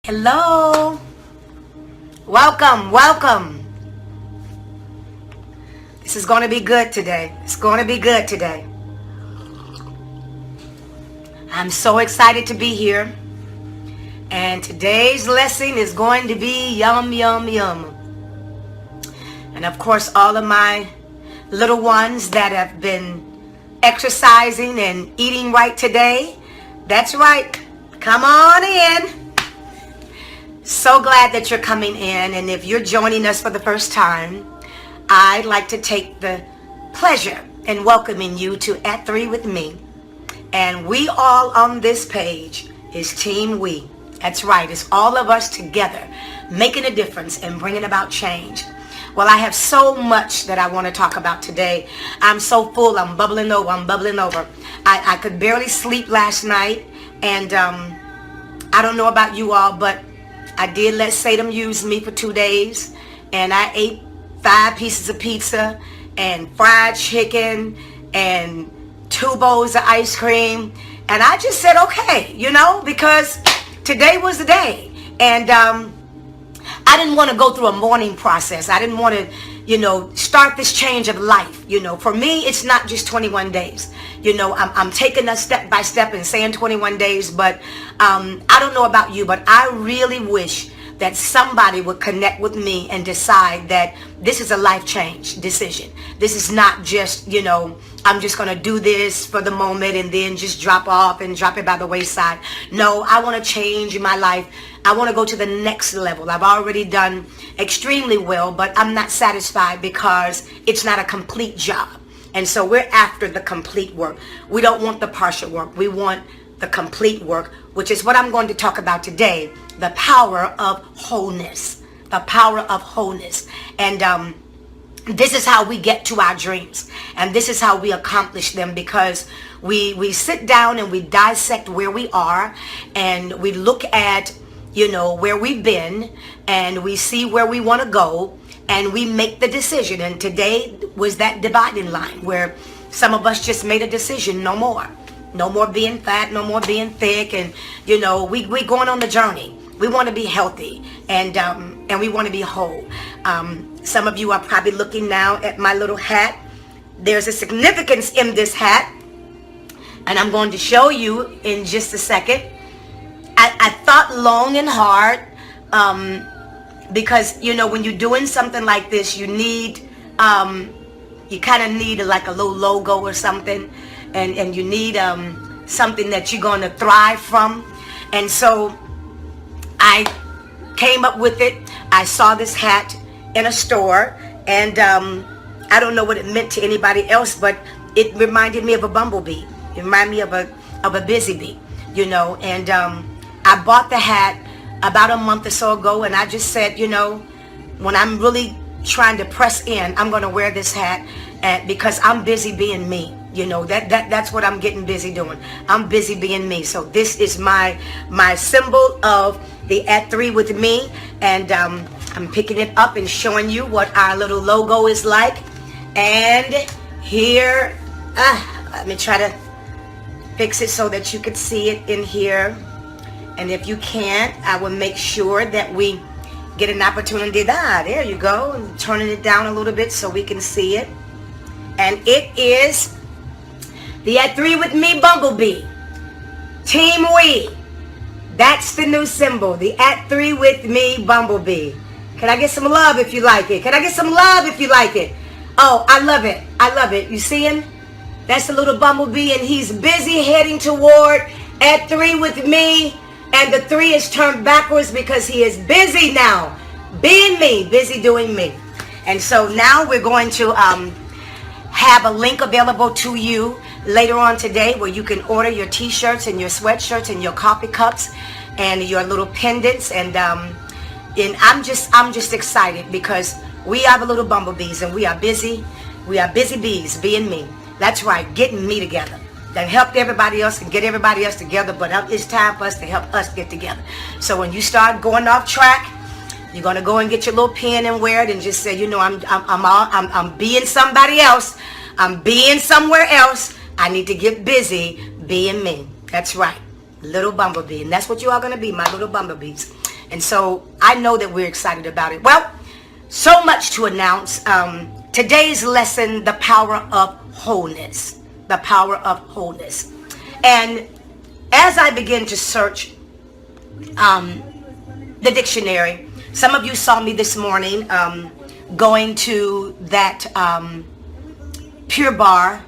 Hello. Welcome, welcome. This is going to be good today. It's going to be good today. I'm so excited to be here. And today's lesson is going to be yum, yum, yum. And of course, all of my little ones that have been exercising and eating right today, that's right. Come on in. So glad that you're coming in, and if you're joining us for the first time, I'd like to take the pleasure in welcoming you to At 3 with me. And we all on this page is Team We. That's right, it's all of us together making a difference and bringing about change. Well, I have so much that I want to talk about today. I'm so full, I'm bubbling over. I could barely sleep last night, and I don't know about you all, but I did let Satan use me for 2 days, and I ate 5 pieces of pizza and fried chicken and 2 bowls of ice cream. And I just said, okay, because today was the day. And I didn't want to go through a mourning process. I didn't want to, start this change of life. For me, it's not just 21 days. I'm taking us step by step and saying 21 days, but I don't know about you, but I really wish that somebody would connect with me and decide that this is a life change decision. This is not just, I'm just going to do this for the moment and then just drop off and drop it by the wayside. No, I want to change my life. I want to go to the next level. I've already done extremely well, but I'm not satisfied because it's not a complete job. And so we're after the complete work. We don't want the partial work. We want the complete work, which is what I'm going to talk about today, the power of wholeness. The power of wholeness. And this is how we get to our dreams. And this is how we accomplish them, because we sit down and we dissect where we are, and we look at, where we've been, and we see where we want to go, and we make the decision. And today was that dividing line where some of us just made a decision, no more. No more being fat, no more being thick. And, we going on the journey. We want to be healthy, and we want to be whole. Some of you are probably looking now at my little hat. There's a significance in this hat, and I'm going to show you in just a second. I thought long and hard, because, when you're doing something like this, you need, you kind of need like a little logo or something, and you need something that you're going to thrive from. And so I came up with it. I saw this hat in a store, and I don't know what it meant to anybody else, but it reminded me of a bumblebee. It reminded me of a busy bee, and I bought the hat about a month or so ago, and I just said, when I'm really trying to press in, I'm going to wear this hat, and because I'm busy being me. That's what I'm getting busy doing. I'm busy being me. So this is my symbol of the At 3 with me, and I'm picking it up and showing you what our little logo is like. And here, let me try to fix it so that you could see it in here. And if you can't, I will make sure that we get an opportunity. There you go. I'm turning it down a little bit so we can see it. And it is the At 3 with me bumblebee. Team We. That's the new symbol. The At 3 with me bumblebee. Can I get some love if you like it? Can I get some love if you like it? Oh, I love it. I love it. You see him? That's the little bumblebee, and he's busy heading toward At 3 with me. And the 3 is turned backwards because he is busy now. Being me. Busy doing me. And so now we're going to have a link available to you later on today where you can order your t-shirts and your sweatshirts and your coffee cups and your little pendants. And I'm just excited because we are the little bumblebees, and we are busy. We are busy bees being me. That's right, getting me together. That helped everybody else and get everybody else together, but it's time for us to help us get together. So when you start going off track, you're gonna go and get your little pen and wear it and just say, I'm being somebody else. I'm being somewhere else. I need to get busy being me. That's right, little bumblebee, and that's what you are gonna be, my little bumblebees. And so I know that we're excited about it. Well, so much to announce. Today's lesson, the power of wholeness. The power of wholeness. And as I begin to search the dictionary, some of you saw me this morning going to that Pure Bar.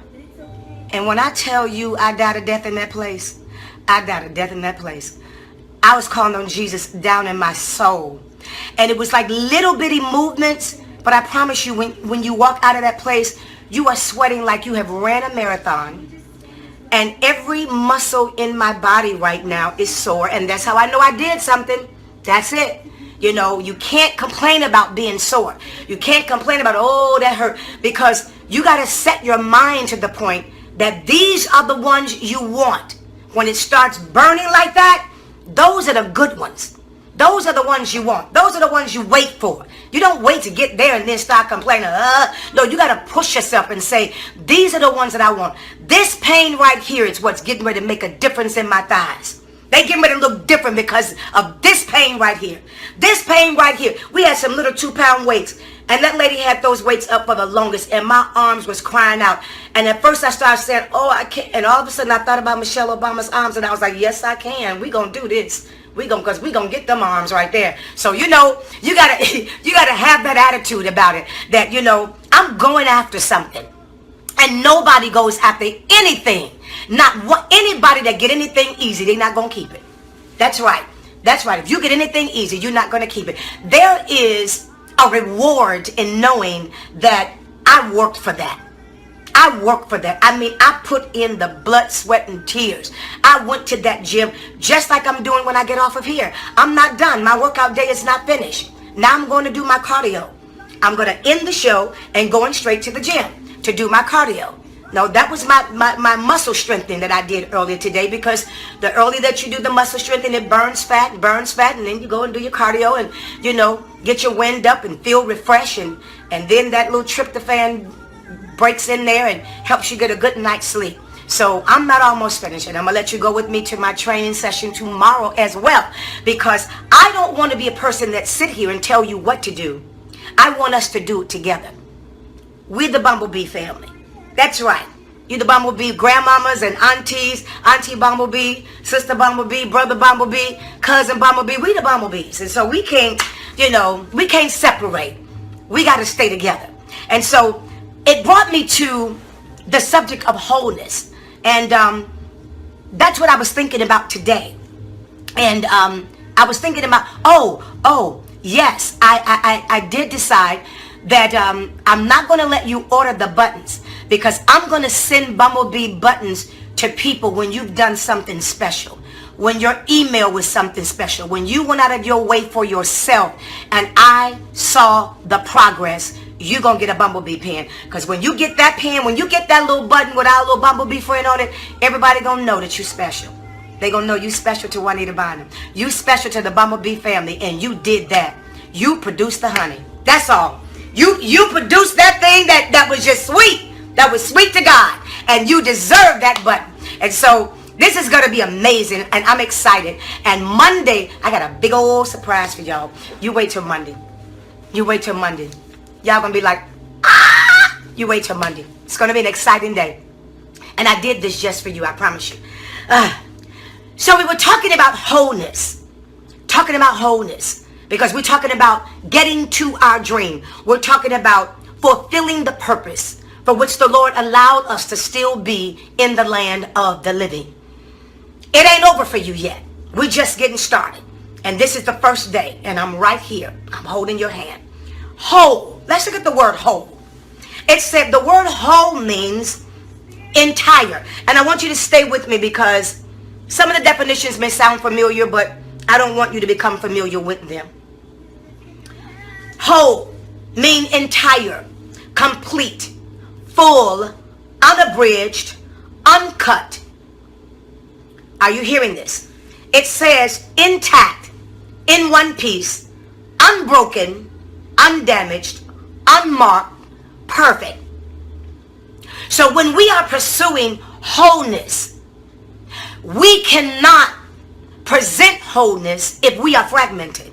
And when I tell you I died a death in that place, I died a death in that place. I was calling on Jesus down in my soul. And it was like little bitty movements, but I promise you, when you walk out of that place, you are sweating like you have ran a marathon. And every muscle in my body right now is sore. And that's how I know I did something. That's it. You know, you can't complain about being sore. You can't complain about, oh, that hurt. Because you got to set your mind to the point that these are the ones you want. When it starts burning like that, those are the good ones. Those are the ones you want. Those are the ones you wait for. You don't wait to get there and then start complaining. No, you got to push yourself and say, these are the ones that I want. This pain right here is what's getting ready to make a difference in my thighs. They getting ready to look different because of this pain right here. This pain right here. We had some little 2-pound weights. And that lady had those weights up for the longest. And my arms was crying out. And at first I started saying, oh, I can't. And all of a sudden I thought about Michelle Obama's arms. And I was like, yes, I can. We going to do this. Because we going to get them arms right there. So, you know, you got to have that attitude about it. That, you know, I'm going after something. And nobody goes after anything. Anybody that get anything easy, they're not going to keep it. That's right. That's right. If you get anything easy, you're not going to keep it. There is a reward in knowing that I worked for that. I worked for that. I mean, I put in the blood, sweat, and tears. I went to that gym just like I'm doing when I get off of here. I'm not done. My workout day is not finished. Now I'm going to do my cardio. I'm going to end the show and going straight to the gym to do my cardio. No, that was my muscle strengthening that I did earlier today, because the earlier that you do the muscle strengthening, it burns fat, and then you go and do your cardio and, you know, get your wind up and feel refreshed, and then that little tryptophan breaks in there and helps you get a good night's sleep. So I'm not almost finished, and I'm going to let you go with me to my training session tomorrow as well, because I don't want to be a person that sit here and tell you what to do. I want us to do it together. We're the Bumblebee family. That's right. You the Bumblebee grandmamas and aunties, Auntie Bumblebee, Sister Bumblebee, Brother Bumblebee, Cousin Bumblebee. We the Bumblebees. And so we can't, you know, we can't separate. We got to stay together. And so it brought me to the subject of wholeness. And that's what I was thinking about today. And I was thinking about, yes, I did decide that I'm not going to let you order the buttons, because I'm going to send Bumblebee buttons to people when you've done something special, when your email was something special, when you went out of your way for yourself and I saw the progress. You're going to get a Bumblebee pen, because when you get that pen, when you get that little button with our little Bumblebee friend on it, everybody going to know that you're special. They're going to know you special to Juanita Bynum. You special to the Bumblebee family, and you did that. You produced the honey. That's all. You produced that thing that was just sweet. That was sweet to God. And you deserve that button. And so this is going to be amazing. And I'm excited. And Monday, I got a big old surprise for y'all. You wait till Monday. You wait till Monday. Y'all going to be like, ah! You wait till Monday. It's going to be an exciting day. And I did this just for you. I promise you. So we were talking about wholeness. Talking about wholeness. Because we're talking about getting to our dream. We're talking about fulfilling the purpose for which the Lord allowed us to still be in the land of the living. It ain't over for you yet. We're just getting started. And this is the first day. And I'm right here. I'm holding your hand. Whole. Let's look at the word whole. It said the word whole means entire. And I want you to stay with me, because some of the definitions may sound familiar, but I don't want you to become familiar with them. Whole mean entire, complete, full, unabridged, uncut. Are you hearing this? It says intact, in one piece, unbroken, undamaged, unmarked, perfect. So when we are pursuing wholeness, we cannot present wholeness if we are fragmented.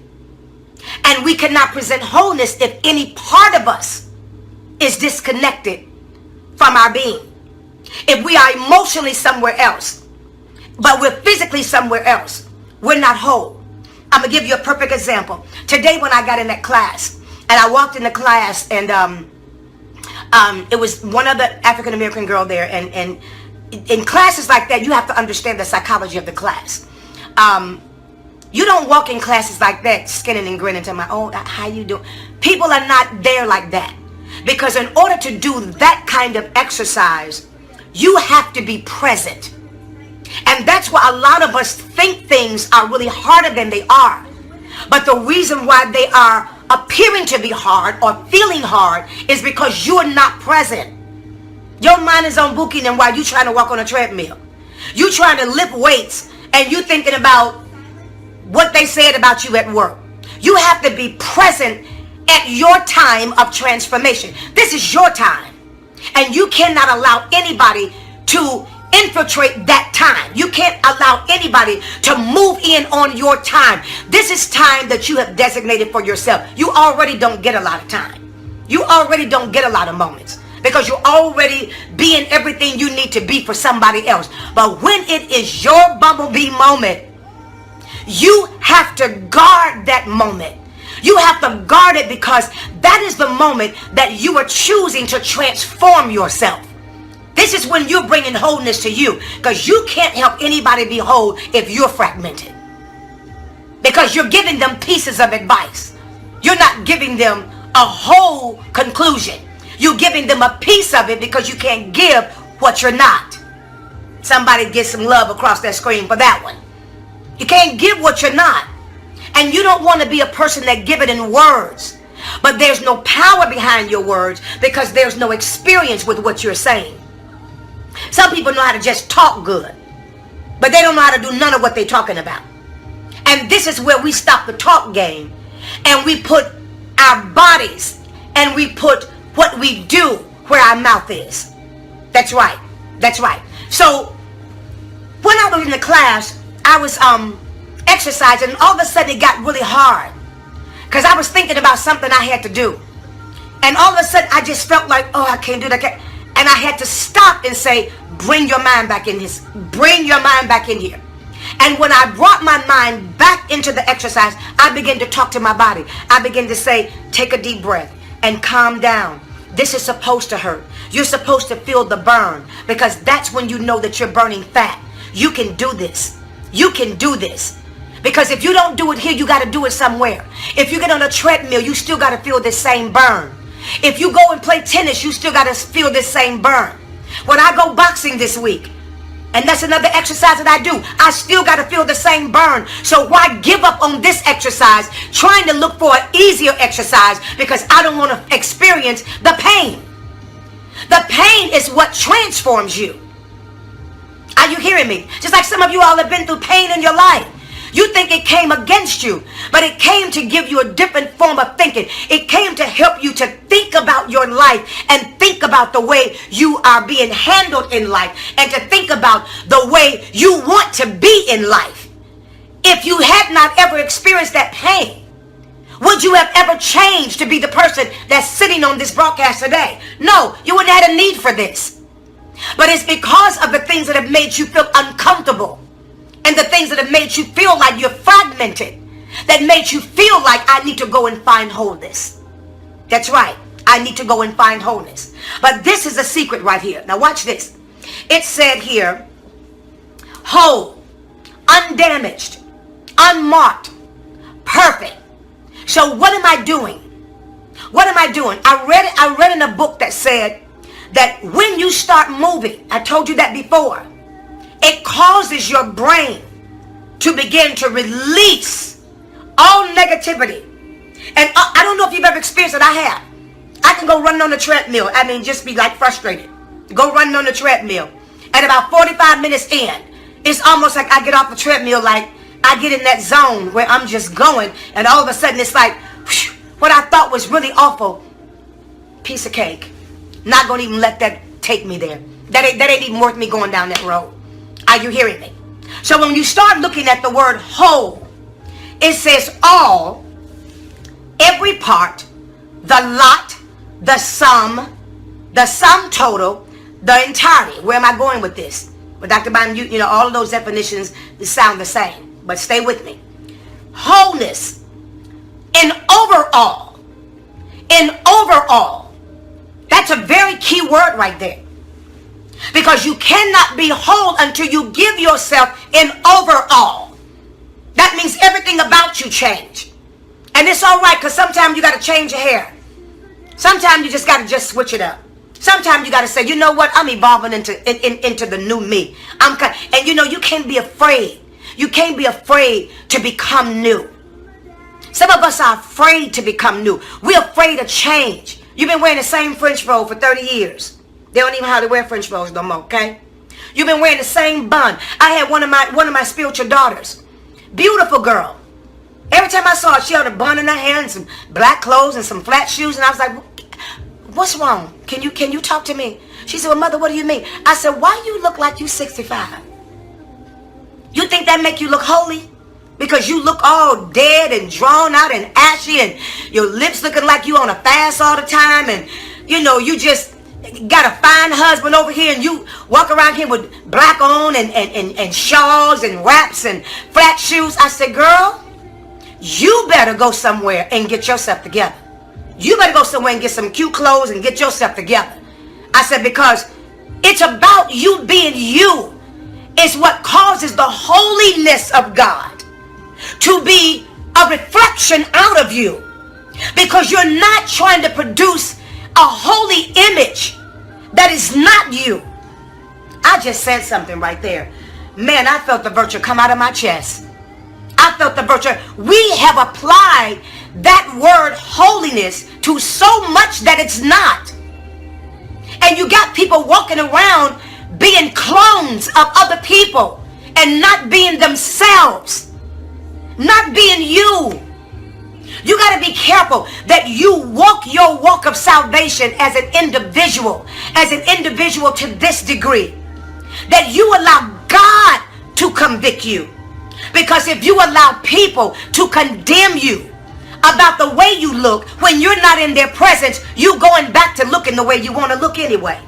And we cannot present wholeness if any part of us is disconnected from our being. If we are emotionally somewhere else, but we're physically somewhere else, we're not whole. I'm going to give you a perfect example. Today when I got in that class, and I walked in the class, and it was one other African-American girl there, and in classes like that, you have to understand the psychology of the class. You don't walk in classes like that, skinning and grinning to my, oh, how you doing? People are not there like that. Because in order to do that kind of exercise, you have to be present. And that's why a lot of us think things are really harder than they are. But the reason why they are appearing to be hard or feeling hard is because you're not present. Your mind is on booking, and while you're trying to walk on a treadmill, you're trying to lift weights, and you're thinking about what they said about you at work. You have to be present at your time of transformation. This is your time, and you cannot allow anybody to infiltrate that time. You can't allow anybody to move in on your time. This is time that you have designated for yourself. You already don't get a lot of time. You already don't get a lot of moments, because you're already being everything you need to be for somebody else. But when it is your bumblebee moment, you have to guard that moment. You have to guard it, because that is the moment that you are choosing to transform yourself. This is when you're bringing wholeness to you, because you can't help anybody be whole if you're fragmented, because you're giving them pieces of advice. You're not giving them a whole conclusion. You're giving them a piece of it, because you can't give what you're not. Somebody get some love across that screen for that one. You can't give what you're not. And you don't want to be a person that give it in words, but there's no power behind your words, because there's no experience with what you're saying. Some people know how to just talk good, but they don't know how to do none of what they're talking about. And this is where we stop the talk game, and we put our bodies, and we put what we do where our mouth is. That's right. That's right. So when I was in the class, I was exercising, and all of a sudden it got really hard, because I was thinking about something I had to do. And all of a sudden I just felt like, oh, I can't do that. And I had to stop and say, bring your mind back in this. Bring your mind back in here. And when I brought my mind back into the exercise, I began to talk to my body. I began to say, take a deep breath and calm down. This is supposed to hurt. You're supposed to feel the burn, because that's when you know that you're burning fat. You can do this. You can do this. Because if you don't do it here, you got to do it somewhere. If you get on a treadmill, you still got to feel this same burn. If you go and play tennis, you still got to feel this same burn. When I go boxing this week, and that's another exercise that I do, I still got to feel the same burn. So why give up on this exercise, trying to look for an easier exercise, because I don't want to experience the pain. The pain is what transforms you. Are you hearing me? Just like some of you all have been through pain in your life. You think it came against you, but it came to give you a different form of thinking. It came to help you to think about your life, and think about the way you are being handled in life, and to think about the way you want to be in life. If you had not ever experienced that pain, would you have ever changed to be the person that's sitting on this broadcast today? No, you wouldn't have had a need for this. But it's because of the things that have made you feel uncomfortable, and the things that have made you feel like you're fragmented, that made you feel like I need to go and find wholeness. That's right. I need to go and find wholeness. But this is a secret right here. Now watch this. It said here, whole, undamaged, unmarked, perfect. So what am I doing? What am I doing? I read in a book that said that when you start moving, I told you that before, it causes your brain to begin to release all negativity. And I don't know if you've ever experienced it. I have. I can go running on the treadmill. I mean, just be like frustrated. Go running on the treadmill. And about 45 minutes in, it's almost like I get off the treadmill, like I get in that zone where I'm just going. And all of a sudden it's like, whew, what I thought was really awful, piece of cake. Not going to even let that take me there. That ain't even worth me going down that road. Are you hearing me? So when you start looking at the word whole, it says all, every part, the lot, the sum total, the entirety. Where am I going with this? But Dr. Bynum, you know, all of those definitions sound the same. But stay with me. Wholeness. In overall. That's a very key word right there. Because you cannot be whole until you give yourself in overall. That means everything about you change. And it's all right, because sometimes you got to change your hair. Sometimes you just got to just switch it up. Sometimes you got to say, you know what, I'm evolving into the new me. And you know, you can't be afraid. You can't be afraid to become new. Some of us are afraid to become new. We're afraid of change. You've been wearing the same French roll for 30 years. They don't even hardly wear French rolls no more, okay? You've been wearing the same bun. I had one of my spiritual daughters. Beautiful girl. Every time I saw her, she had a bun in her hair and some black clothes and some flat shoes. And I was like, what's wrong? Can you talk to me? She said, well, Mother, what do you mean? I said, why you look like you 65? You think that make you look holy? Because you look all dead and drawn out and ashy and your lips looking like you on a fast all the time. And, you know, you just got a fine husband over here and you walk around here with black on and shawls and wraps and flat shoes. I said, girl, you better go somewhere and get yourself together. You better go somewhere and get some cute clothes and get yourself together. I said, because it's about you being you. It's what causes the holiness of God to be a reflection out of you. Because you're not trying to produce a holy image that is not you. I just said something right there. Man, I felt the virtue come out of my chest. I felt the virtue. We have applied that word holiness to so much that it's not. And you got people walking around being clones of other people and not being themselves. Not being you. You got to be careful that you walk your walk of salvation as an individual to this degree. That you allow God to convict you. Because if you allow people to condemn you about the way you look when you're not in their presence, you going back to looking the way you want to look anyway.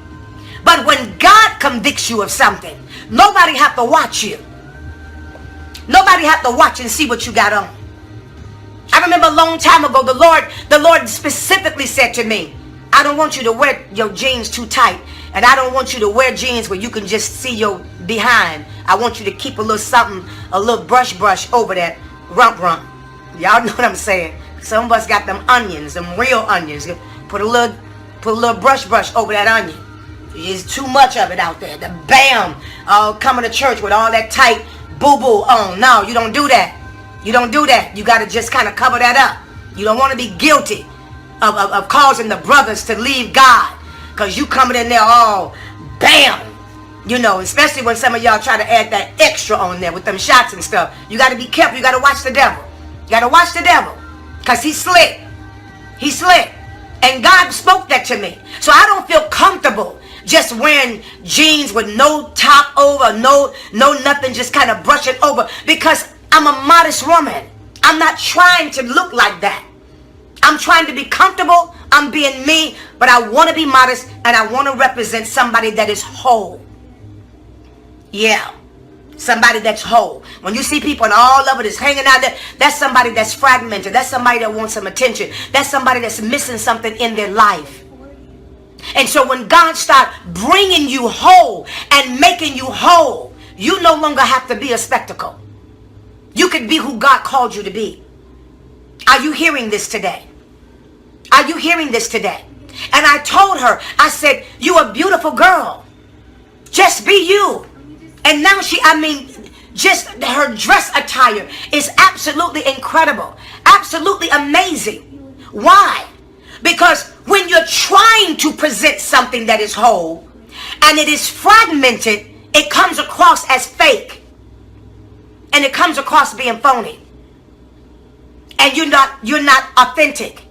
But when God convicts you of something, nobody have to watch you. Nobody have to watch and see what you got on. I remember a long time ago, the Lord specifically said to me, I don't want you to wear your jeans too tight. And I don't want you to wear jeans where you can just see your behind. I want you to keep a little something, a little brush over that rump. Y'all know what I'm saying. Some of us got them onions, them real onions. Put a little brush over that onion. There's too much of it out there. The bam, coming to church with all that tight boo-boo on. No, you don't do that. You don't do that. You got to just kind of cover that up. You don't want to be guilty of causing the brothers to leave God. Because you coming in there all bam. You know, especially when some of y'all try to add that extra on there with them shots and stuff. You got to be careful. You got to watch the devil. You got to watch the devil. Because he's slick. He's slick. And God spoke that to me. So I don't feel comfortable just wearing jeans with no top over, no nothing, just kind of brush it over. Because I'm a modest woman. I'm not trying to look like that. I'm trying to be comfortable. I'm being me. But I want to be modest and I want to represent somebody that is whole. Yeah. Somebody that's whole. When you see people and all of it is hanging out there, that's somebody that's fragmented. That's somebody that wants some attention. That's somebody that's missing something in their life. And so when God starts bringing you whole and making you whole, you no longer have to be a spectacle. You can be who God called you to be. Are you hearing this today? Are you hearing this today? And I told her, I said, you're a beautiful girl. Just be you. And now just her dress attire is absolutely incredible. Absolutely amazing. Why? Because when you're trying to present something that is whole and it is fragmented, it comes across as fake. And it comes across being phony. And you're not authentic.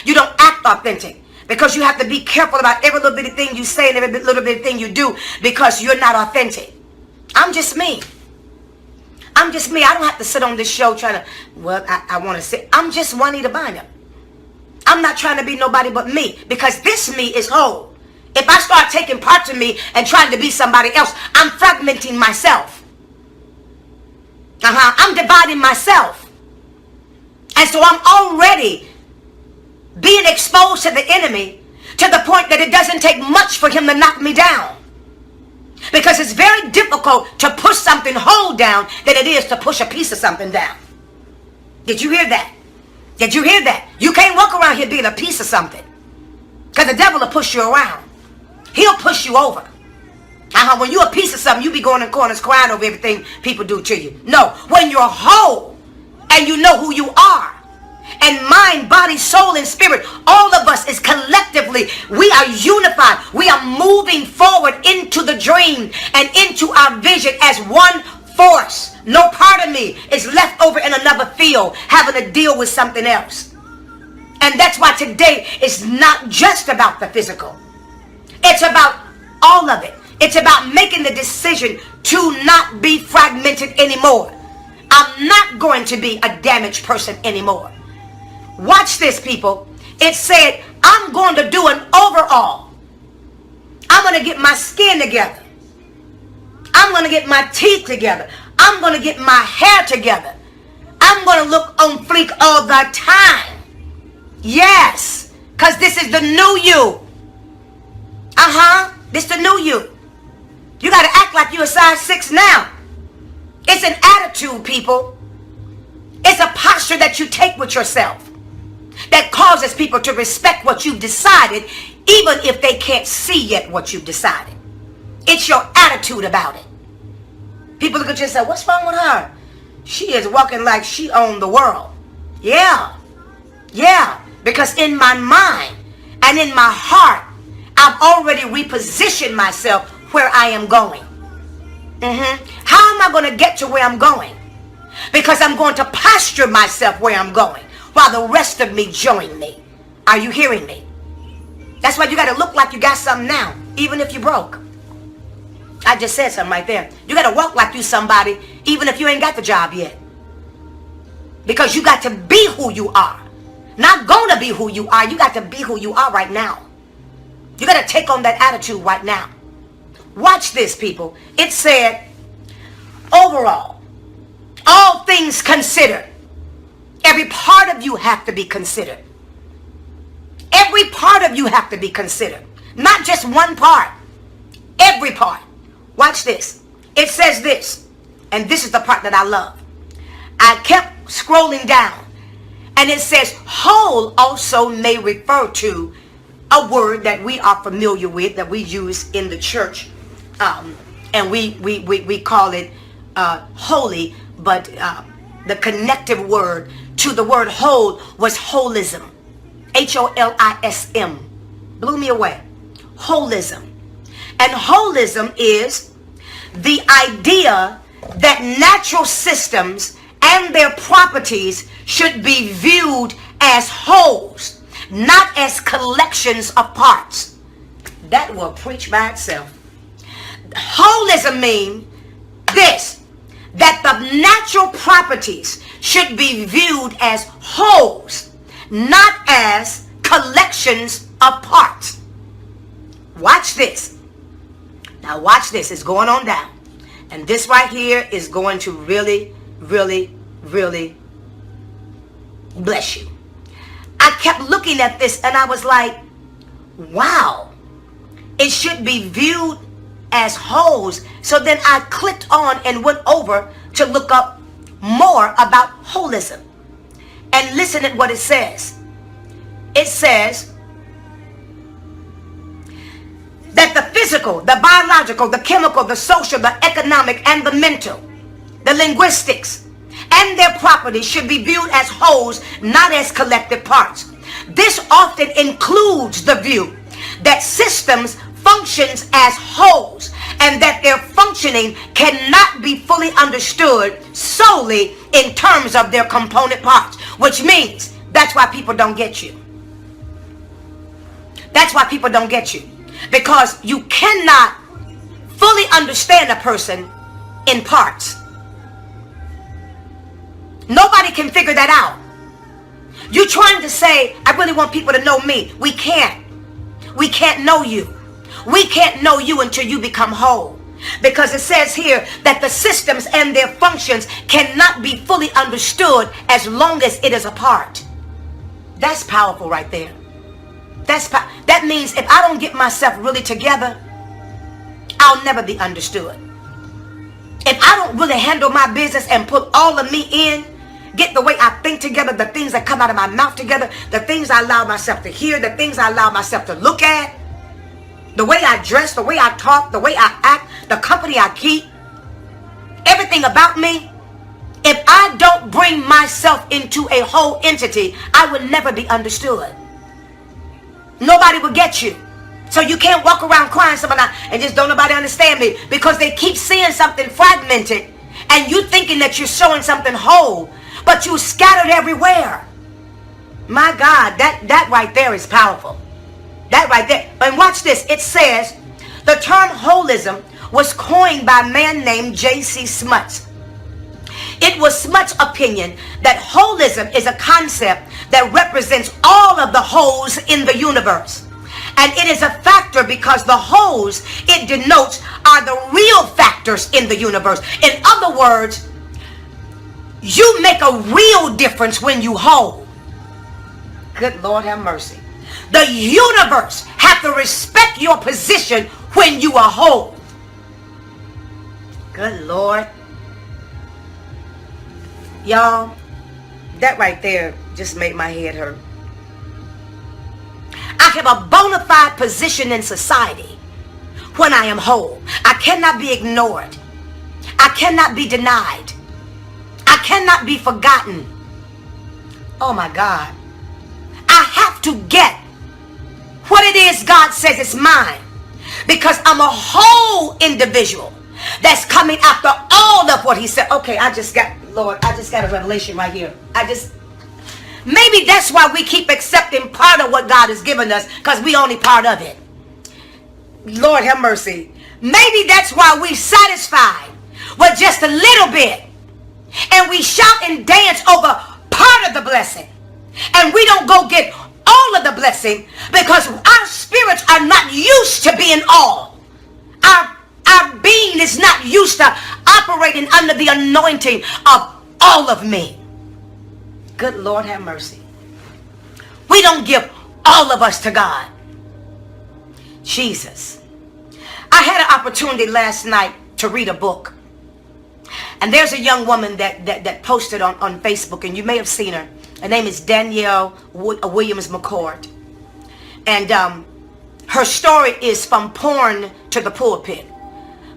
You don't act authentic. Because you have to be careful about every little bitty thing you say and every little bitty thing you do, because you're not authentic. I'm just me. I'm just me. I don't have to sit on this show trying to, well, I want to sit. I'm just Juanita Bynum. I'm not trying to be nobody but me, because this me is whole. If I start taking parts of me and trying to be somebody else, I'm fragmenting myself. I'm dividing myself. And so I'm already being exposed to the enemy to the point that it doesn't take much for him to knock me down. Because it's very difficult to push something whole down than it is to push a piece of something down. Did you hear that? Did you hear that? You can't walk around here being a piece of something. Because the devil will push you around. He'll push you over. When you're a piece of something, you be going in corners crying over everything people do to you. No, when you're whole and you know who you are, and mind, body, soul, and spirit, all of us is collectively, we are unified. We are moving forward into the dream and into our vision as one force. No part of me is left over in another field having to deal with something else. And that's why today is not just about the physical. It's about all of it. It's about making the decision to not be fragmented anymore. I'm not going to be a damaged person anymore. Watch this, people. It said, I'm going to do an overall. I'm going to get my skin together. I'm going to get my teeth together. I'm going to get my hair together. I'm going to look on fleek all the time. Yes, because this is the new you. This the new you. You got to act like you're a size 6 now. It's an attitude, people. It's a posture that you take with yourself that causes people to respect what you've decided, even if they can't see yet what you've decided. It's your attitude about it. People look at you and say, what's wrong with her? She is walking like she owned the world. Yeah. Because in my mind and in my heart, I've already repositioned myself where I am going. How am I going to get to where I'm going? Because I'm going to posture myself where I'm going, while the rest of me join me. Are you hearing me? That's why you got to look like you got something now, even if you're broke. I just said something right there. You got to walk like you somebody, even if you ain't got the job yet. Because you got to be who you are. Not going to be who you are. You got to be who you are right now. You got to take on that attitude right now. Watch this, people. It said, overall, all things considered, every part of you have to be considered. Every part of you have to be considered. Not just one part. Every part. Watch this. It says this. And this is the part that I love. I kept scrolling down. And it says, whole also may refer to a word that we are familiar with, that we use in the church. And we call it holy. But the connective word to the word whole was holism. Holism. Blew me away. Holism. And holism is the idea that natural systems and their properties should be viewed as wholes, not as collections of parts. That will preach by itself. Holism means this, that the natural properties should be viewed as wholes, not as collections of parts. Watch this. Now watch this. It's going on down. And this right here is going to really, really, really bless you. I kept looking at this and I was like, wow, it should be viewed as wholes. So then I clicked on and went over to look up more about holism. And listen at what it says. It says that the physical, the biological, the chemical, the social, the economic, and the mental, the linguistics, and their properties should be viewed as wholes, not as collective parts. This often includes the view that systems functions as wholes and that their functioning cannot be fully understood solely in terms of their component parts, which means that's why people don't get you. That's why people don't get you, because you cannot fully understand a person in parts. Nobody can figure that out. You're trying to say, I really want people to know me. We can't. We can't know you. We can't know you until you become whole. Because it says here that the systems and their functions cannot be fully understood as long as it is apart. That's powerful right there. That means if I don't get myself really together, I'll never be understood. If I don't really handle my business and put all of me in, get the way I think together, the things that come out of my mouth together, the things I allow myself to hear, the things I allow myself to look at, the way I dress, the way I talk, the way I act, the company I keep, everything about me, if I don't bring myself into a whole entity, I would never be understood. Nobody will get you. So you can't walk around crying somebody and just don't nobody understand me, because they keep seeing something fragmented and you thinking that you're showing something whole, but you scattered everywhere. My God, that right there is powerful. That right there. And watch this. It says the term holism was coined by a man named J.C. Smuts. It was Smuts' opinion that holism is a concept that represents all of the holes in the universe. And it is a factor because the holes it denotes are the real factors in the universe. In other words, you make a real difference when you whole. Good Lord have mercy. The universe have to respect your position when you are whole. Good Lord. Y'all, that right there just made my head hurt. I have a bona fide position in society when I am whole. I cannot be ignored. I cannot be denied. I cannot be forgotten. Oh my God. I have to get what it is God says is mine, because I'm a whole individual that's coming after all of what he said. Okay, Lord, I just got a revelation right here. Maybe that's why we keep accepting part of what God has given us, because we only part of it. Lord have mercy. Maybe that's why we satisfied with just a little bit, and we shout and dance over part of the blessing, and we don't go get all of the blessing because our spirits are not used to being all. Our being is not used to operating under the anointing of all of me. Good Lord have mercy. We don't give all of us to God. Jesus. I had an opportunity last night to read a book. And there's a young woman that posted on Facebook, and you may have seen her. Her name is Danielle Williams McCord. And her story is From Porn to the Pulpit.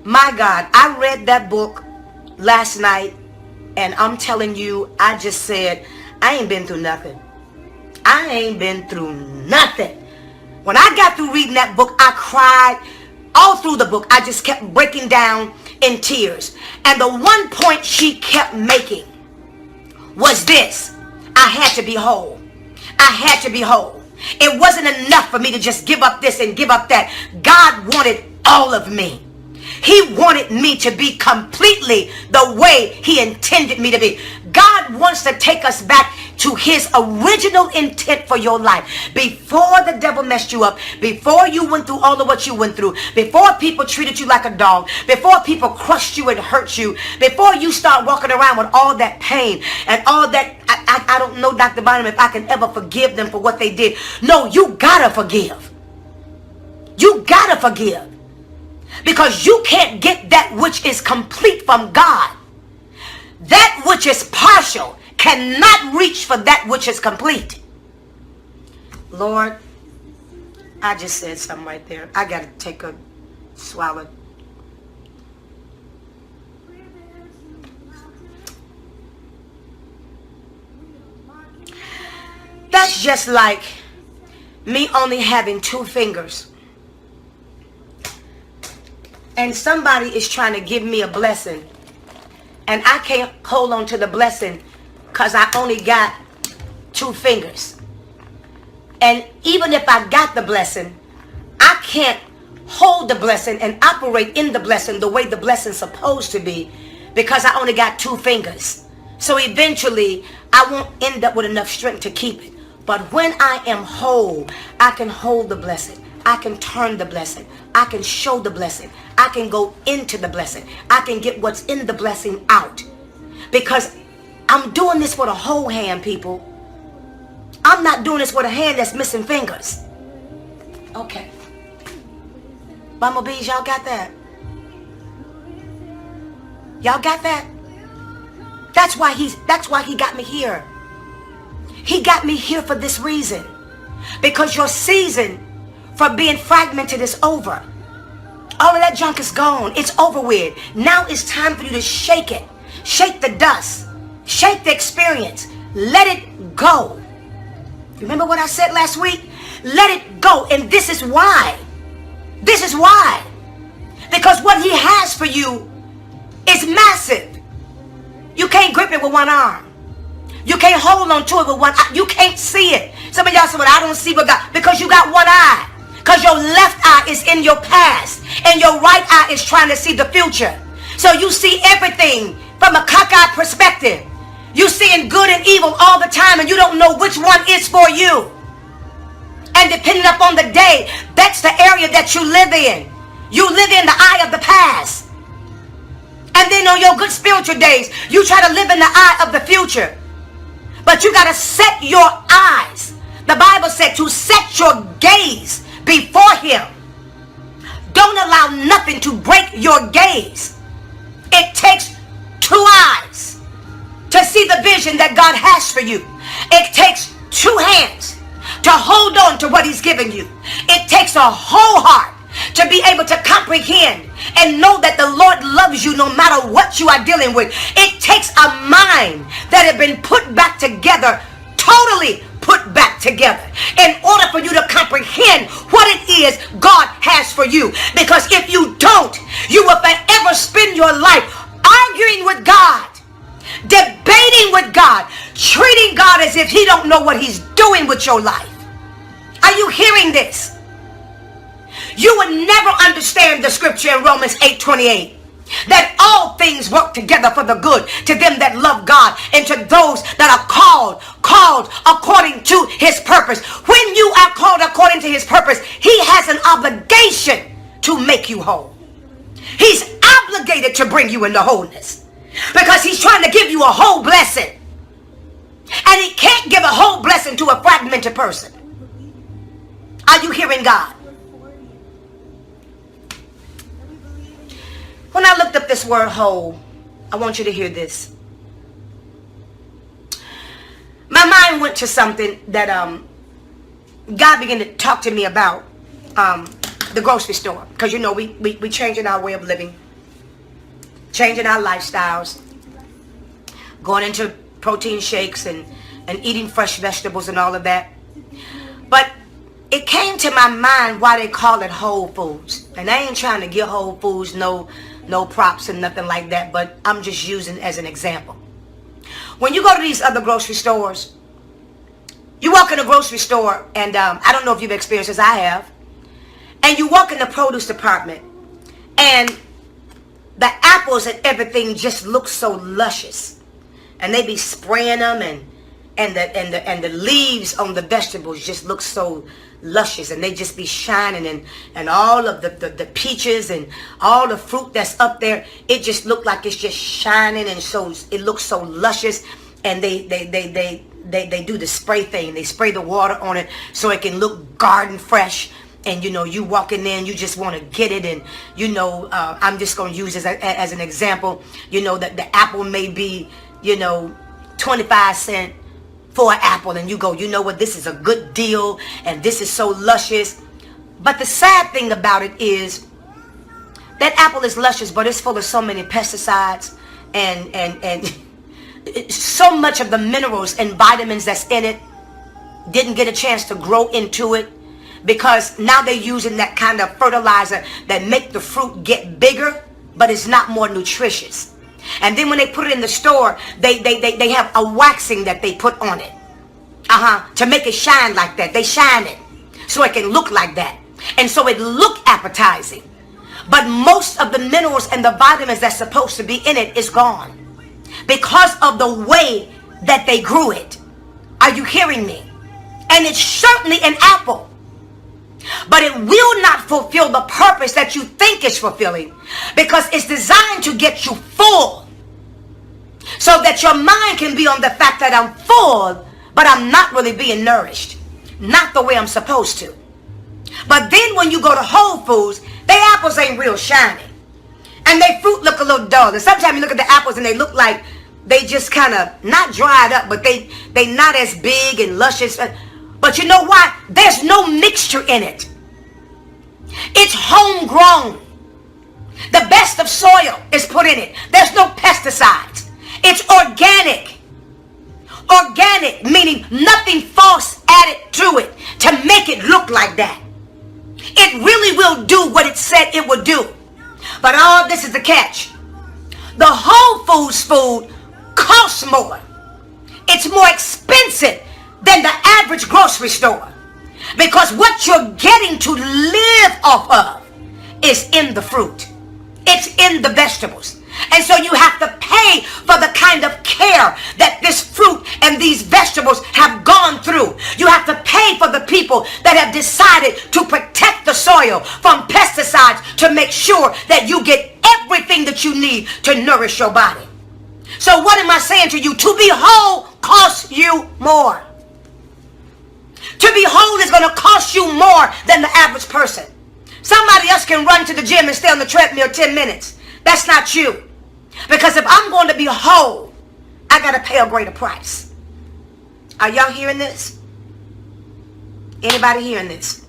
My God, I read that book last night, and I'm telling you, I just said, I ain't been through nothing. I ain't been through nothing. When I got through reading that book, I cried all through the book. I just kept breaking down in tears. And the one point she kept making was this: I had to be whole. I had to be whole. It wasn't enough for me to just give up this and give up that. God wanted all of me. He wanted me to be completely the way he intended me to be. God wants to take us back to his original intent for your life. Before the devil messed you up, before you went through all of what you went through, before people treated you like a dog, before people crushed you and hurt you, before you start walking around with all that pain and all that, I don't know, Dr. Bynum, if I can ever forgive them for what they did. No, you gotta forgive. You gotta forgive. Because you can't get that which is complete from God. That which is partial cannot reach for that which is complete. Lord, I just said something right there. I got to take a swallow. That's just like me only having 2 fingers. And somebody is trying to give me a blessing, and I can't hold on to the blessing because I only got 2 fingers. And even if I got the blessing, I can't hold the blessing and operate in the blessing the way the blessing's supposed to be because I only got 2 fingers. So eventually, I won't end up with enough strength to keep it. But when I am whole, I can hold the blessing. I can turn the blessing. I can show the blessing. I can go into the blessing. I can get what's in the blessing out. Because I'm doing this with a whole hand, people. I'm not doing this with a hand that's missing fingers. Okay. Bumblebees, y'all got that? Y'all got that? That's why he got me here. He got me here for this reason. Because your season for being fragmented is over. All of that junk is gone. It's over with. Now it's time for you to shake it. Shake the dust. Shake the experience. Let it go. Remember what I said last week? Let it go. And this is why. This is why. Because what he has for you is massive. You can't grip it with one arm. You can't hold on to it with one eye. You can't see it. Some of y'all say, well, I don't see what God, because you got one eye. Because your left eye is in your past. And your right eye is trying to see the future. So you see everything from a cockeyed perspective. You seeing good and evil all the time, and you don't know which one is for you. And depending upon the day, that's the area that you live in. You live in the eye of the past. And then on your good spiritual days, you try to live in the eye of the future. But you got to set your eyes. The Bible said to set your gaze before him. Don't allow nothing to break your gaze. It takes two eyes to see the vision that God has for you. It takes two hands to hold on to what he's given you. It takes a whole heart to be able to comprehend and know that the Lord loves you no matter what you are dealing with. It takes a mind that has been put back together, totally put back together, in order for you to comprehend what it is God has for you. Because if you don't, you will forever spend your life arguing with God, debating with God, treating God as if he don't know what he's doing with your life. Are you hearing this? You would never understand the scripture in Romans 8:28. That all things work together for the good to them that love God and to those that are called according to his purpose. When you are called according to his purpose, he has an obligation to make you whole. He's obligated to bring you into wholeness because he's trying to give you a whole blessing. And he can't give a whole blessing to a fragmented person. Are you hearing God? When I looked up this word whole, I want you to hear this. My mind went to something that God began to talk to me about, the grocery store. Because, you know, we changing our way of living, changing our lifestyles, going into protein shakes and eating fresh vegetables and all of that. But it came to my mind why they call it Whole Foods. And I ain't trying to give Whole Foods no props and nothing like that, but I'm just using it as an example. When you go to these other grocery stores, you walk in a grocery store, and I don't know if you've experienced this, I have, and you walk in the produce department, and the apples and everything just look so luscious, and they be spraying them, and the leaves on the vegetables just look so luscious, and they just be shining, and all of the peaches and all the fruit that's up there, it just look like it's just shining, and so it looks so luscious. And they do the spray thing. They spray the water on it so it can look garden fresh. And you know, you walk in there and you just want to get it. And you know, I'm just going to use this as an example. You know, that the apple may be, you know, 25 cents for an apple, and you go, you know what, this is a good deal, and this is so luscious. But the sad thing about it is that apple is luscious, but it's full of so many pesticides and so much of the minerals and vitamins that's in it didn't get a chance to grow into it, because now they're using that kind of fertilizer that make the fruit get bigger, but it's not more nutritious. And then when they put it in the store, they have a waxing that they put on it. To make it shine like that. They shine it so it can look like that. And so it look appetizing. But most of the minerals and the vitamins that's supposed to be in it is gone. because of the way that they grew it. Are you hearing me? And it's certainly an apple, but it will not fulfill the purpose that you think it's fulfilling, because it's designed to get you full, so that your mind can be on the fact that I'm full, but I'm not really being nourished, not the way I'm supposed to. But then when you go to Whole Foods, their apples ain't real shiny, and their fruit look a little dull. And sometimes you look at the apples and they look like they just kind of not dried up, but they not as big and luscious. But you know why? There's no mixture in it. It's homegrown. The best of soil is put in it. There's no pesticides. It's organic. Organic, meaning nothing false added to it to make it look like that. It really will do what it said it would do. But all this is the catch. The Whole Foods food costs more. It's more expensive than the average grocery store, because what you're getting to live off of is in the fruit. It's in the vegetables. And so you have to pay for the kind of care that this fruit and these vegetables have gone through. You have to pay for the people that have decided to protect the soil from pesticides to make sure that you get everything that you need to nourish your body. So what am I saying to you? To be whole costs you more. To be whole is going to cost you more than the average person. Somebody else can run to the gym and stay on the treadmill 10 minutes. That's not you. Because if I'm going to be whole, I got to pay a greater price. Are y'all hearing this? Anybody hearing this?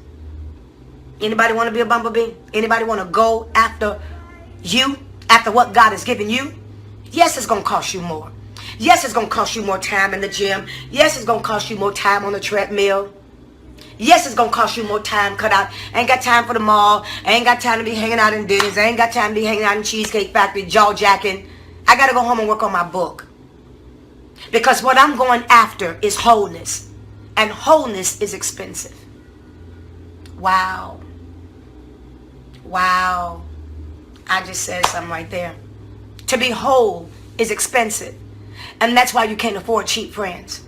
Anybody want to be a bumblebee? Anybody want to go after you, after what God has given you? Yes, it's going to cost you more. Yes, it's going to cost you more time in the gym. Yes, it's going to cost you more time on the treadmill. Yes, it's going to cost you more time cut out. I ain't got time for the mall. I ain't got time to be hanging out in Denny's. I ain't got time to be hanging out in Cheesecake Factory, jaw jacking. I got to go home and work on my book. Because what I'm going after is wholeness. And wholeness is expensive. Wow. Wow. I just said something right there. To be whole is expensive. And that's why you can't afford cheap friends.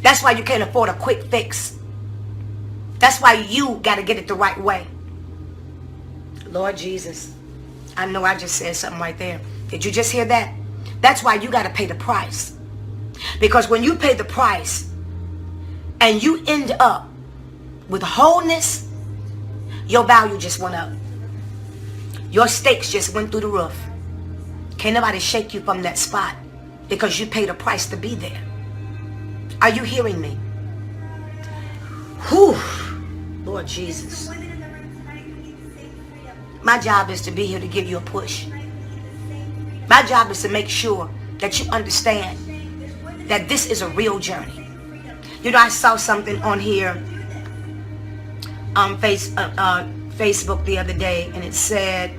That's why you can't afford a quick fix. That's why you got to get it the right way. Lord Jesus, I know I just said something right there. Did you just hear that? That's why you got to pay the price. Because when you pay the price and you end up with wholeness, your value just went up. Your stakes just went through the roof. Can't nobody shake you from that spot because you paid a price to be there. Are you hearing me? Whew. Lord Jesus. My job is to be here to give you a push. My job is to make sure that you understand that this is a real journey. You know, I saw something on here on Facebook the other day, and it said,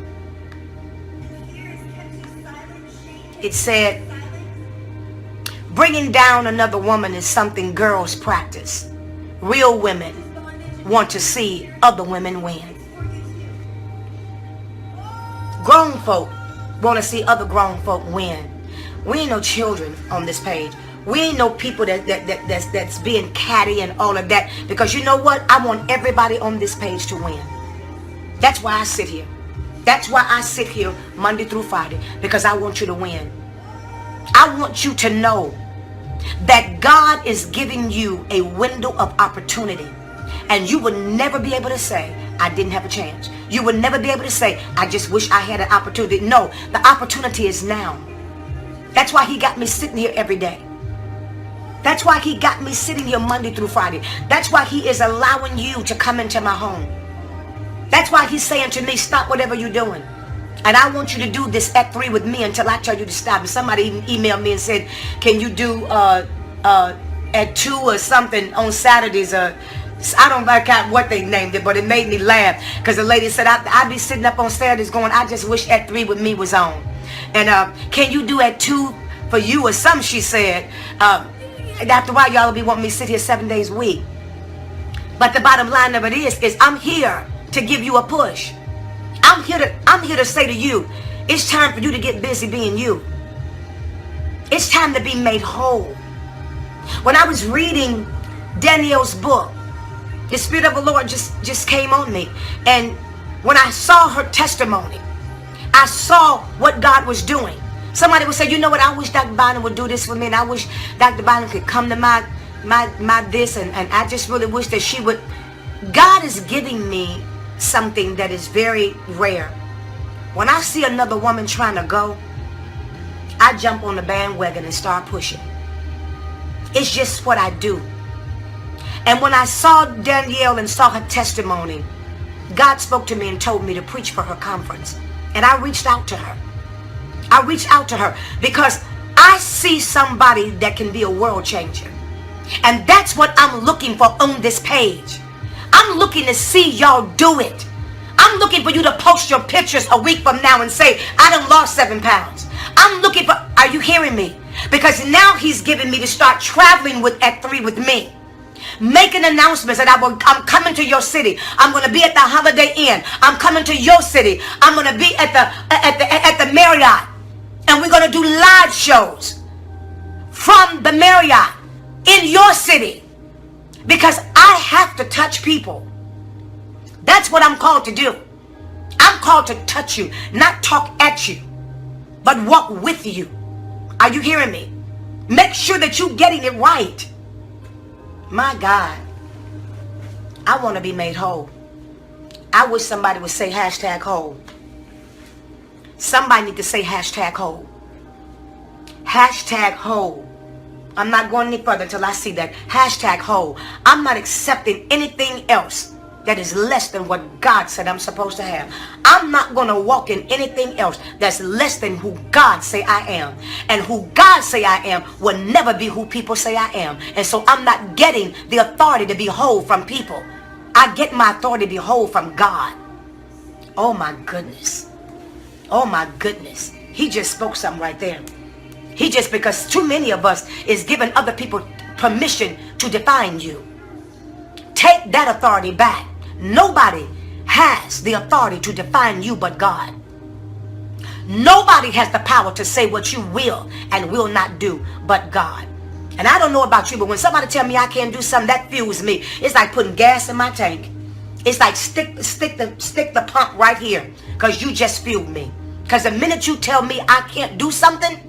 bringing down another woman is something girls practice. Real women want to see other women win. Grown folk want to see other grown folk win. We ain't no children on this page. We ain't no people that's being catty and all of that. Because you know what? I want everybody on this page to win. That's why I sit here. That's why I sit here Monday through Friday. Because I want you to win. I want you to know that God is giving you a window of opportunity. And you will never be able to say, I didn't have a chance. You will never be able to say, I just wish I had an opportunity. No, the opportunity is now. That's why he got me sitting here every day. That's why he got me sitting here Monday through Friday. That's why he is allowing you to come into my home. That's why he's saying to me, stop whatever you're doing. And I want you to do this at 3 with me until I tell you to stop. And somebody even emailed me and said, can you do at 2 or something on Saturdays? I don't know what they named it, but it made me laugh. Because the lady said, I'd be sitting up on Saturdays going, I just wish at 3 with me was on. And can you do at 2 for you or something, she said. After a while, y'all will be wanting me to sit here 7 days a week. But the bottom line of it is I'm here to give you a push. I'm here to say to you, it's time for you to get busy being you. It's time to be made whole. When I was reading Danielle's book, the Spirit of the Lord just came on me. And when I saw her testimony, I saw what God was doing. Somebody would say, you know what, I wish Dr. Bynum would do this for me, and I wish Dr. Bynum could come to my this, and I just really wish that she would. God is giving me something that is very rare. When I see another woman trying to go, I jump on the bandwagon and start pushing. It's just what I do. And when I saw Danielle and saw her testimony, God spoke to me and told me to preach for her conference. And I reached out to her. I reached out to her because I see somebody that can be a world changer. And that's what I'm looking for on this page. I'm looking to see y'all do it. I'm looking for you to post your pictures a week from now and say, I done lost 7 pounds. I'm looking for, are you hearing me? Because now he's giving me to start traveling at 3 with me. Making announcements that I'm coming to your city. I'm going to be at the Holiday Inn. I'm coming to your city. I'm going to be at the Marriott. And we're going to do live shows from the Marriott in your city. Because I have to touch people. That's what I'm called to do. I'm called to touch you, not talk at you, but walk with you. Are you hearing me? Make sure that you're getting it right. My God, I want to be made whole. I wish somebody would say hashtag whole. Somebody need to say hashtag whole. Hashtag whole. I'm not going any further until I see that. Hashtag whole. I'm not accepting anything else that is less than what God said I'm supposed to have. I'm not going to walk in anything else that's less than who God say I am. And who God say I am will never be who people say I am. And so I'm not getting the authority to be whole from people. I get my authority to be whole from God. Oh my goodness. Oh my goodness. He just spoke something right there. He just, because too many of us is giving other people permission to define you. Take that authority back. Nobody has the authority to define you but God. Nobody has the power to say what you will and will not do but God. And I don't know about you, but when somebody tell me I can't do something, that fuels me. It's like putting gas in my tank. It's like stick the pump right here, because you just fueled me. Because the minute you tell me I can't do something,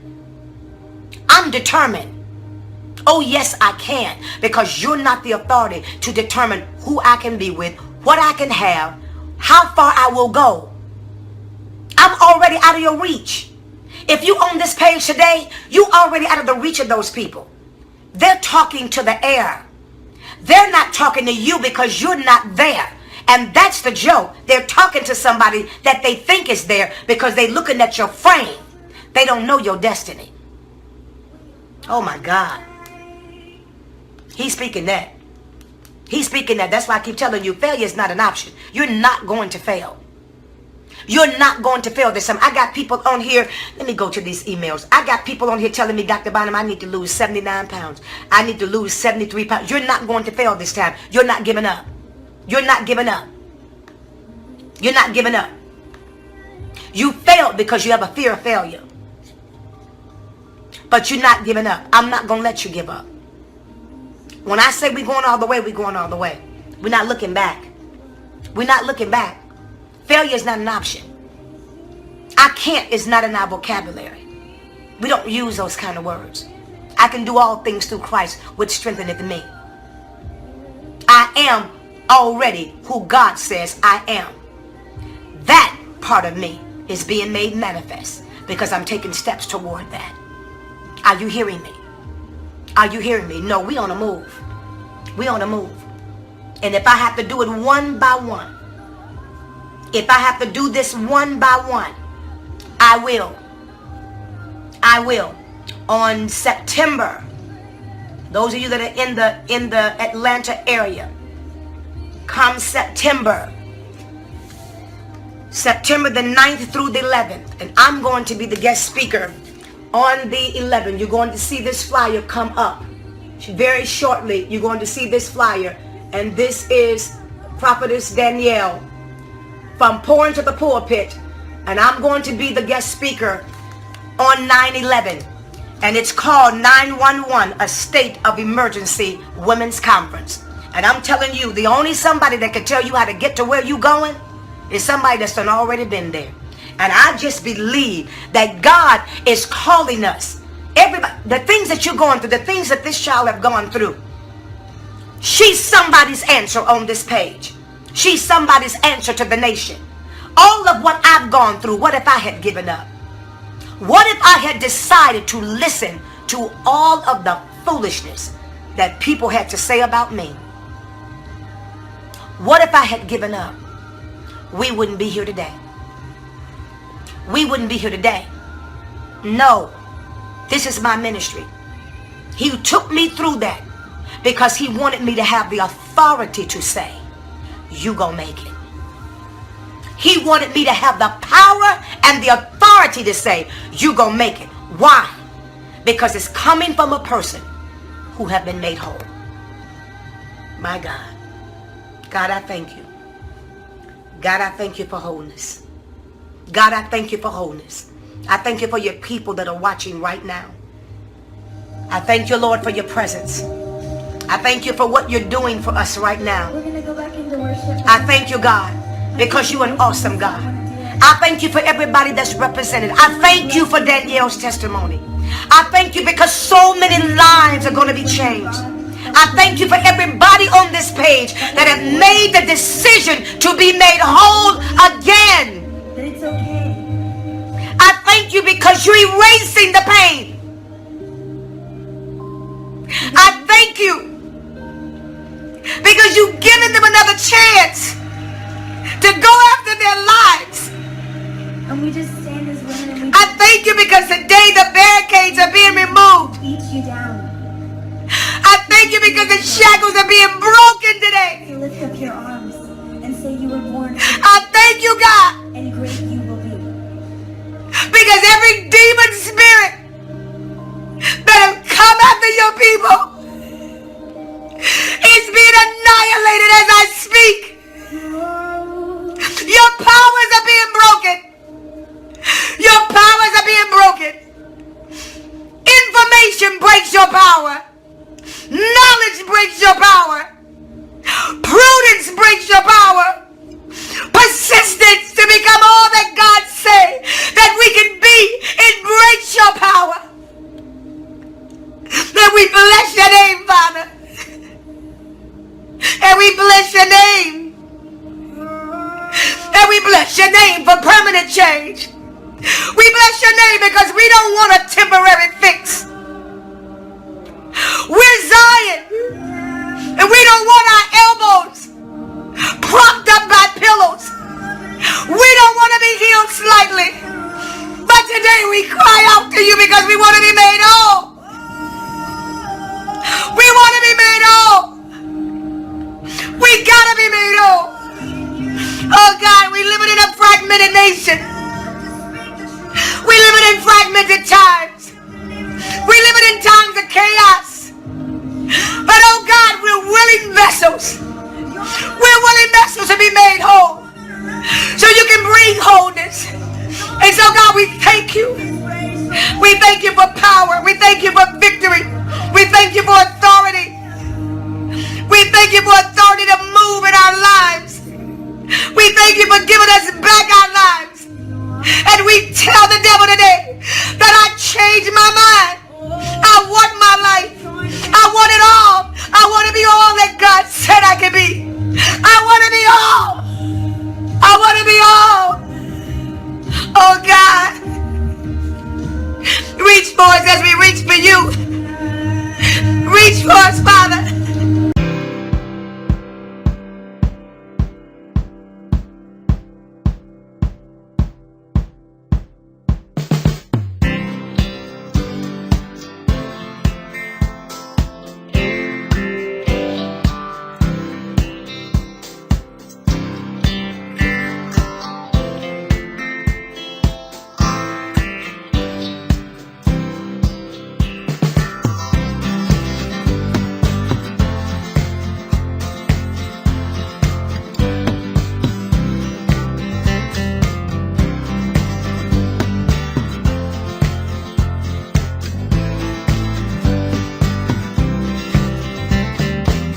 I'm determined. Oh yes, I can, because you're not the authority to determine who I can be with, what I can have, how far I will go. I'm already out of your reach. If you own this page today, you already out of the reach of those people. They're talking to the air. They're not talking to you because you're not there. And that's the joke. They're talking to somebody that they think is there because they're looking at your frame. They don't know your destiny. Oh my God. He's speaking that. He's speaking that. That's why I keep telling you, failure is not an option. You're not going to fail. You're not going to fail this time. I got people on here. Let me go to these emails. I got people on here telling me, Dr. Bynum, I need to lose 79 pounds. I need to lose 73 pounds. You're not going to fail this time. You're not giving up. You're not giving up. You're not giving up. You failed because you have a fear of failure. But you're not giving up. I'm not going to let you give up. When I say we're going all the way, we're going all the way. We're not looking back. We're not looking back. Failure is not an option. I can't is not in our vocabulary. We don't use those kind of words. I can do all things through Christ, which strengtheneth me. I am already who God says I am. That part of me is being made manifest because I'm taking steps toward that. Are you hearing me? Are you hearing me? No, we on a move. We on a move. And if I have to do it one by one, if I have to do this one by one, I will. I will. On September, those of you that are in the Atlanta area, come September the 9th through the 11th, and I'm going to be the guest speaker on the 11th. You're going to see this flyer come up very shortly. You're going to see this flyer, and this is Prophetess Danielle from pouring to the pulpit, and I'm going to be the guest speaker on 9/11, and it's called 911, a state of emergency women's conference. And I'm telling you, the only somebody that can tell you how to get to where you going is somebody that's done already been there. And I just believe that God is calling us. Everybody, the things that you're going through, the things that this child have gone through, she's somebody's answer on this page. She's somebody's answer to the nation. All of what I've gone through, what if I had given up? What if I had decided to listen to all of the foolishness that people had to say about me? What if I had given up? We wouldn't be here today. We wouldn't be here today. No, this is my ministry. He took me through that because he wanted me to have the authority to say, you gonna make it. He wanted me to have the power and the authority to say, you gonna make it. Why? Because it's coming from a person who have been made whole. My God. God, I thank you. God, I thank you for wholeness. God, I thank you for wholeness. I thank you for your people that are watching right now. I thank you, Lord, for your presence. I thank you for what you're doing for us right now. We're going to go back into worship. I thank you, God, because you're an awesome God. I thank you for everybody that's represented. I thank you for Danielle's testimony. I thank you because so many lives are going to be changed. I thank you for everybody on this page that have made the decision to be made whole again. That it's okay. I thank you because you're erasing the pain. I thank you because you've given them another chance to go after their lives. And we just stand as women and we I thank you because today the barricades are being removed. beat you down. I thank you because the shackles are being broken today. To lift up your arms and say you were born I thank you, God, and great you will be. because every demon spirit that have come after your people is being annihilated as I speak. Your powers are being broken. Your powers are being broken. Information breaks your power. Knowledge breaks your power. Prudence breaks your power. Persistence to become all that God say that we can be, it breaks your power. That we bless your name, Father. And we bless your name. And we bless your name for permanent change. We bless your name because we don't want a temporary fix. We're Zion. And we don't want our elbows propped up by pillows. We don't want to be healed slightly. But today we cry out to you because we want to be made whole. We want to be made whole. We got to be made whole. Oh God, we live in a fragmented nation. We live in fragmented times. We live in times of chaos. But oh God, we're willing vessels. We're willing vessels to be made whole. So you can bring wholeness. And so God, we thank you. We thank you for power. We thank you for victory. We thank you for authority. We thank you for authority to move in our lives. We thank you for giving us back our lives. And we tell the devil today that I changed my mind. I want my life. I want it all. I want to be all that God said I could be. I want to be all. I want to be all. Oh God. Reach for us as we reach for you. Reach for us, Father.